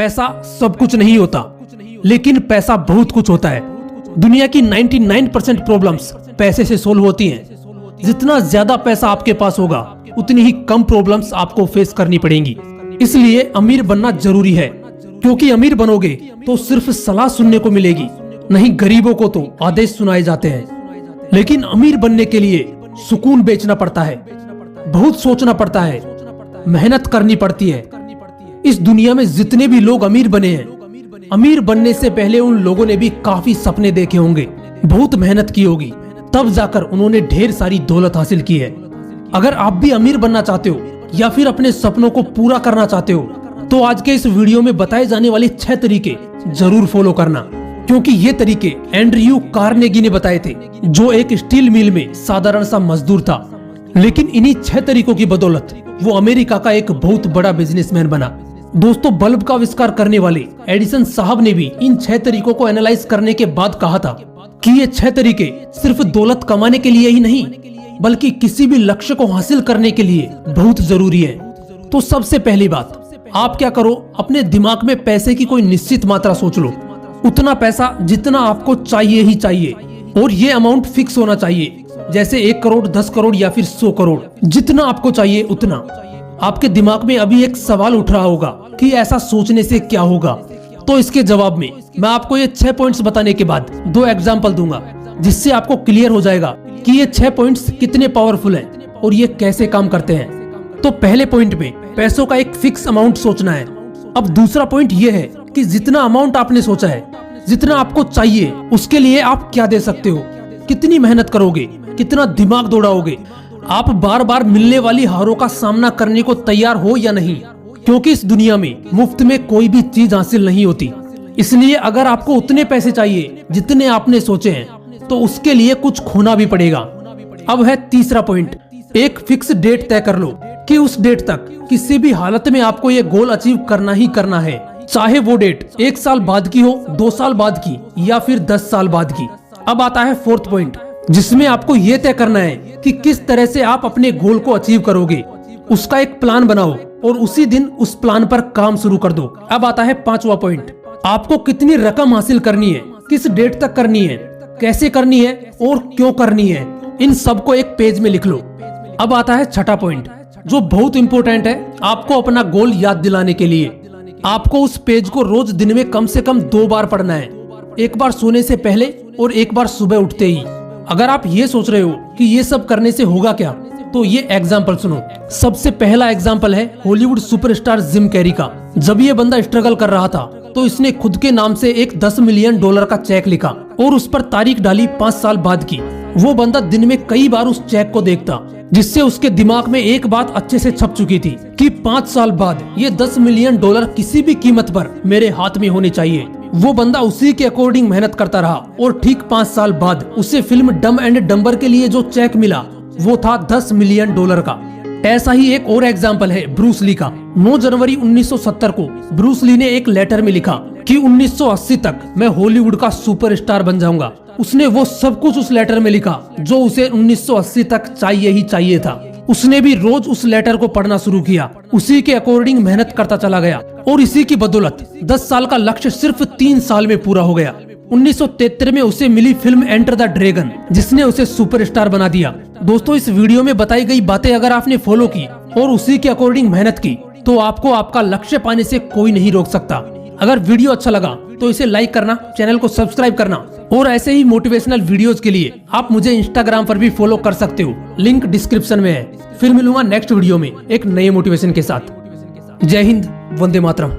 पैसा सब कुछ नहीं होता, लेकिन पैसा बहुत कुछ होता है। दुनिया की 99% प्रॉब्लम्स पैसे से सोल्व होती हैं। जितना ज्यादा पैसा आपके पास होगा, उतनी ही कम प्रॉब्लम्स आपको फेस करनी पड़ेंगी। इसलिए अमीर बनना जरूरी है, क्योंकि अमीर बनोगे तो सिर्फ सलाह सुनने को मिलेगी, नहीं गरीबों को तो आदेश सुनाए जाते हैं। लेकिन अमीर बनने के लिए सुकून बेचना पड़ता है, बहुत सोचना पड़ता है, मेहनत करनी पड़ती है। इस दुनिया में जितने भी लोग अमीर बने हैं, अमीर बनने से पहले उन लोगों ने भी काफी सपने देखे होंगे, बहुत मेहनत की होगी, तब जाकर उन्होंने ढेर सारी दौलत हासिल की है। अगर आप भी अमीर बनना चाहते हो या फिर अपने सपनों को पूरा करना चाहते हो, तो आज के इस वीडियो में बताए जाने वाले 6 तरीके जरूर फॉलो करना, क्योंकि ये तरीके एंड्रयू कार्नेगी ने बताए थे, जो एक स्टील मिल में साधारण सा मजदूर था। लेकिन इन्हीं 6 तरीकों की बदौलत वो अमेरिका का एक बहुत बड़ा बिजनेसमैन बना। दोस्तों, बल्ब का आविष्कार करने वाले एडिसन साहब ने भी इन 6 तरीकों को एनालाइज करने के बाद कहा था कि ये 6 तरीके सिर्फ दौलत कमाने के लिए ही नहीं, बल्कि किसी भी लक्ष्य को हासिल करने के लिए बहुत जरूरी है। तो सबसे पहली बात, आप क्या करो, अपने दिमाग में पैसे की कोई निश्चित मात्रा सोच लो। उतना पैसा जितना आपको चाहिए ही चाहिए, और ये अमाउंट फिक्स होना चाहिए, जैसे 1 करोड़, 10 करोड़ या फिर 100 करोड़, जितना आपको चाहिए उतना। आपके दिमाग में अभी एक सवाल उठ रहा होगा कि ऐसा सोचने से क्या होगा, तो इसके जवाब में मैं आपको ये 6 पॉइंट्स बताने के बाद 2 एग्जाम्पल दूंगा, जिससे आपको क्लियर हो जाएगा कि ये 6 पॉइंट्स कितने पावरफुल हैं और ये कैसे काम करते हैं। तो पहले पॉइंट में पैसों का एक फिक्स अमाउंट सोचना है। अब दूसरा पॉइंट ये है कि जितना अमाउंट आपने सोचा है, जितना आपको चाहिए, उसके लिए आप क्या दे सकते हो, कितनी मेहनत करोगे, कितना दिमाग दौड़ाओगे, आप बार बार मिलने वाली हारों का सामना करने को तैयार हो या नहीं, क्योंकि इस दुनिया में मुफ्त में कोई भी चीज हासिल नहीं होती। इसलिए अगर आपको उतने पैसे चाहिए जितने आपने सोचे हैं, तो उसके लिए कुछ खोना भी पड़ेगा। अब है तीसरा पॉइंट, एक फिक्स डेट तय कर लो कि उस डेट तक किसी भी हालत में आपको ये गोल अचीव करना ही करना है, चाहे वो डेट 1 साल बाद की हो, 2 साल बाद की या फिर 10 साल बाद की। अब आता है 4th पॉइंट, जिसमें आपको ये तय करना है कि किस तरह से आप अपने गोल को अचीव करोगे। उसका एक प्लान बनाओ और उसी दिन उस प्लान पर काम शुरू कर दो। अब आता है 5वां पॉइंट, आपको कितनी रकम हासिल करनी है, किस डेट तक करनी है, कैसे करनी है और क्यों करनी है, इन सब को एक पेज में लिख लो। अब आता है 6ठा पॉइंट, जो बहुत इंपॉर्टेंट है आपको अपना गोल याद दिलाने के लिए। आपको उस पेज को रोज दिन में कम से कम 2 बार पढ़ना है, एक बार सोने से पहले और एक बार सुबह उठते ही। अगर आप ये सोच रहे हो कि ये सब करने से होगा क्या, तो ये एग्जाम्पल सुनो। सबसे पहला एग्जाम्पल है हॉलीवुड सुपरस्टार जिम कैरी का। जब ये बंदा स्ट्रगल कर रहा था, तो इसने खुद के नाम से एक $10 मिलियन का चेक लिखा और उस पर तारीख डाली 5 साल बाद की। वो बंदा दिन में कई बार उस चेक को देखता, जिससे उसके दिमाग में एक बात अच्छे से छप चुकी थी कि 5 साल बाद ये $10 मिलियन किसी भी कीमत पर मेरे हाथ में होने चाहिए। वो बंदा उसी के अकॉर्डिंग मेहनत करता रहा और ठीक 5 साल बाद उसे फिल्म डम एंड डम्बर के लिए जो चेक मिला, वो था $10 मिलियन का। ऐसा ही एक और एग्जाम्पल है ब्रूस ली का। 9 जनवरी 1970 को ब्रूस ली ने एक लेटर में लिखा कि 1980 तक मैं हॉलीवुड का सुपरस्टार बन जाऊंगा। उसने वो सब कुछ उस लेटर में लिखा जो उसे 1980 तक चाहिए ही चाहिए था। उसने भी रोज उस लेटर को पढ़ना शुरू किया, उसी के अकॉर्डिंग मेहनत करता चला गया और इसी की बदौलत 10 साल का लक्ष्य सिर्फ 3 साल में पूरा हो गया। 1973 में उसे मिली फिल्म एंटर द ड्रैगन, जिसने उसे सुपरस्टार बना दिया। दोस्तों, इस वीडियो में बताई गई बातें अगर आपने फॉलो की और उसी के अकॉर्डिंग मेहनत की, तो आपको आपका लक्ष्य पाने से कोई नहीं रोक सकता। अगर वीडियो अच्छा लगा तो इसे लाइक करना, चैनल को सब्सक्राइब करना, और ऐसे ही मोटिवेशनल वीडियोस के लिए आप मुझे इंस्टाग्राम पर भी फॉलो कर सकते हो, लिंक डिस्क्रिप्शन में है। फिर मिलूंगा नेक्स्ट वीडियो में एक नए मोटिवेशन के साथ। जय हिंद, वंदे मातरम।